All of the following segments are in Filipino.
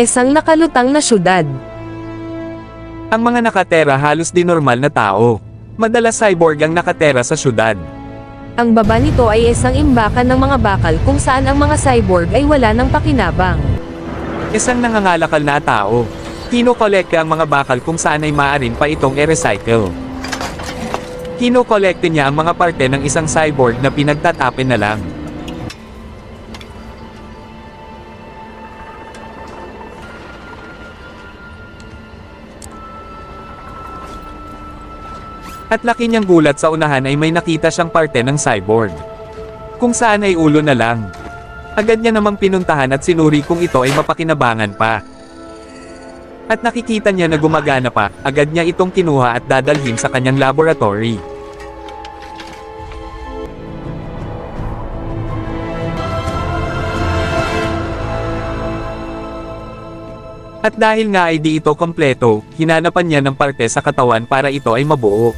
Isang nakalutang na syudad. Ang mga nakatera halos di normal na tao. Madalas cyborg ang nakatera sa syudad. Ang baba nito ay isang imbakan ng mga bakal kung saan ang mga cyborg ay wala ng pakinabang. Isang nangangalakal na tao. Kinokolekte ang mga bakal kung saan ay maaaring pa itong i-recycle. Kinokolekte niya ang mga parte ng isang cyborg na pinagtatapin na lang. At laki niyang gulat sa unahan ay may nakita siyang parte ng cyborg. Kung saan ay ulo na lang. Agad niya namang pinuntahan at sinuri kung ito ay mapakinabangan pa. At nakikita niya na gumagana pa, agad niya itong kinuha at dadalhin sa kanyang laboratory. At dahil nga ay di ito kompleto, hinanapan niya ng parte sa katawan para ito ay mabuo.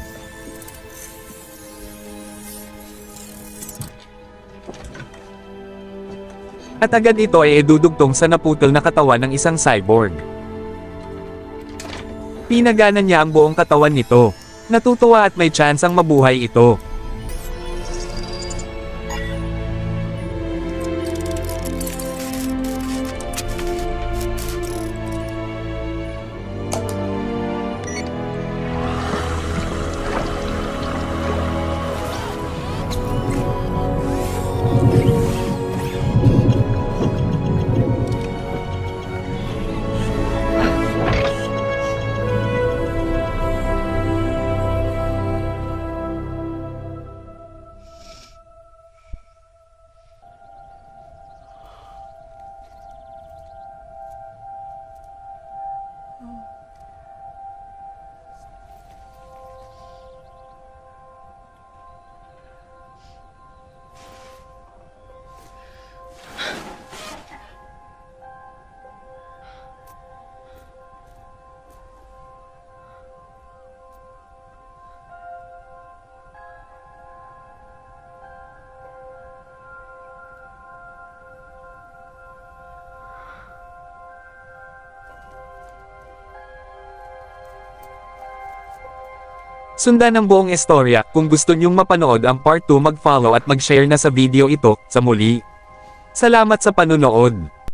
At agad ito ay idudugtong sa naputol na katawan ng isang cyborg. Pinaganan niya ang buong katawan nito. Natutuwa at may tsansang mabuhay ito. Sundan ang buong istorya. Kung gusto nyong mapanood ang part 2, mag-follow at mag-share na sa video ito. Sa muli. Salamat sa panunood.